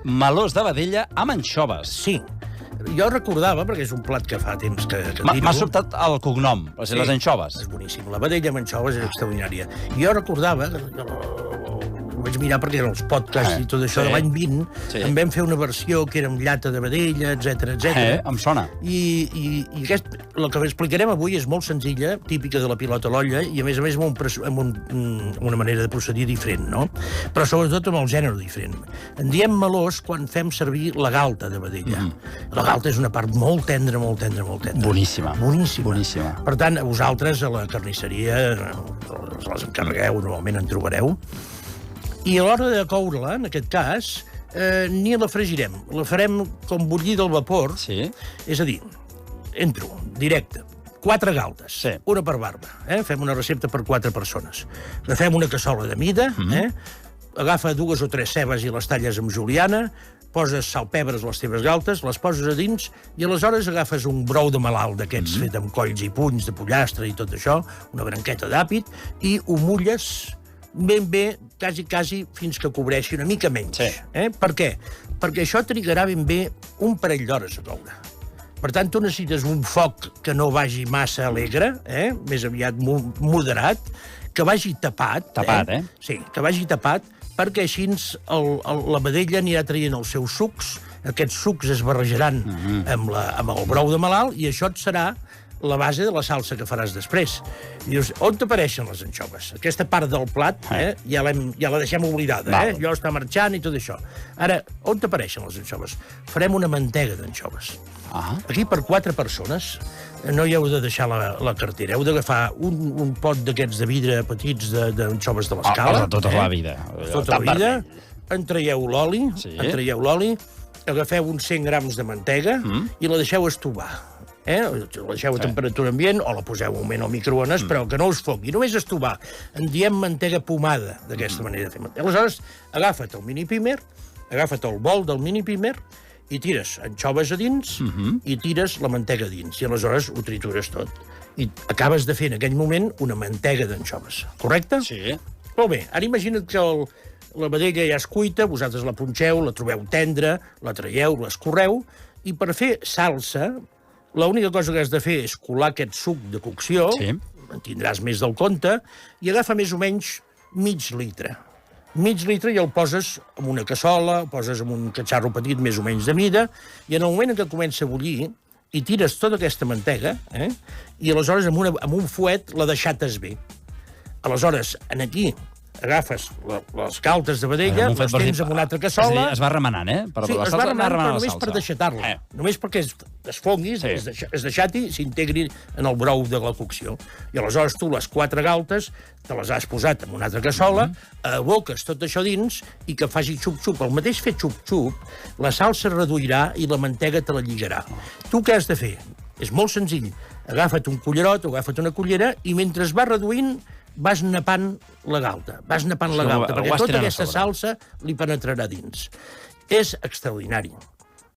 melós de vedella amb anxoves. Sí. Jo recordava, perquè és un plat que fa temps que M'ha sobtat el cognom, les anxoves. És boníssim. La vedella amb anxoves és extraordinària. Jo recordava, ho vaig mirar perquè eren els podcasts i tot això de l'any 20, en vam fer una versió que era amb llata de vedella, etc. Em sona. I el que explicarem avui és molt senzilla, típica de la pilota a l'olla, i a més amb una manera de procedir diferent, no? Però sobretot amb el gènere diferent. En diem melós quan fem servir la galta de vedella. La galta és una part molt tendra, molt tendra, molt tendra. Boníssima. Boníssima. Per tant, a vosaltres, a la carnisseria, les encarregueu, normalment en trobareu. I a l'hora de coure-la, en aquest cas, ni la fregirem. La farem com bullida al vapor. Sí. És a dir, entro, directe, 4 galtes, una per barba. Fem una recepta per 4 persones. Agafem una cassola de mida, agafa 2 o 3 cebes i les talles amb juliana, poses sal, pebres les teves galtes, les poses a dins i aleshores agafes un brou de malalt d'aquests fet amb colls i punys de pollastre i tot això, una branqueta d'àpid, i ho mulles ben bé, quasi fins que cobreixi una mica menys. Per què? Perquè això trigarà ben bé un parell d'hores a coure. Per tant, tu necessites un foc que no vagi massa alegre, més aviat moderat, que vagi tapat. Tapat, Sí, que vagi tapat, perquè així la vedella anirà traient els seus sucs, aquests sucs es barrejaran amb el brou de malalt, i això et serà la base de la salsa que faràs després. I dius, on t'apareixen les anxoves? Aquesta part del plat ja la deixem oblidada, allò està marxant i tot això. Ara, on t'apareixen les anxoves? Farem una mantega d'anxoves. Aquí, per 4 persones, no hi heu de deixar la cartera. Heu d'agafar un pot d'aquests de vidre petits d'anxoves de l'escala. Tota la vida. Tota la vida. En traieu l'oli, agafeu uns 100 grams de mantega i la deixeu estovar. La deixeu a temperatura ambient o la poseu un moment al microones, però que no us fogui. Només estovar. En diem mantega pomada, d'aquesta manera de fer mantega. Aleshores, agafa't el mini-pimer, agafa't el bol del mini-pimer i tires anxoves a dins i tires la mantega a dins. I aleshores ho tritures tot. I acabes de fer en aquell moment una mantega d'anxoves. Correcte? Sí. Molt bé. Ara imagina't que la vedella ja és cuita, vosaltres la punxeu, la trobeu tendra, la traieu, l'escorreu, i per fer salsa, l'única cosa que has de fer és colar aquest suc de cocció, en tindràs més del compte, i agafa més o menys mig litre. Mig litre i el poses en una cassola, el poses en un catxarro petit més o menys de mida, i en el moment en què comença a bullir, i tires tota aquesta mantega, i aleshores amb un fuet la deixates bé. Aleshores, aquí agafes les galtes de vedella, les tens en una altra cassola... Es va remenant, Sí, es va remenant només per deixatar-la. Només perquè es fongui, es deixati, s'integri en el brou de la cocció. I aleshores tu les 4 galtes te les has posat en una altra cassola, aboques tot això dins i que faci xup-xup. El mateix fer xup-xup, la salsa reduirà i la mantega te la lligarà. Tu què has de fer? És molt senzill. Agafa't un cullerot o agafa't una cullera i mentre es va reduint vas napant la galta, perquè tota aquesta salsa li penetrarà dins. És extraordinari.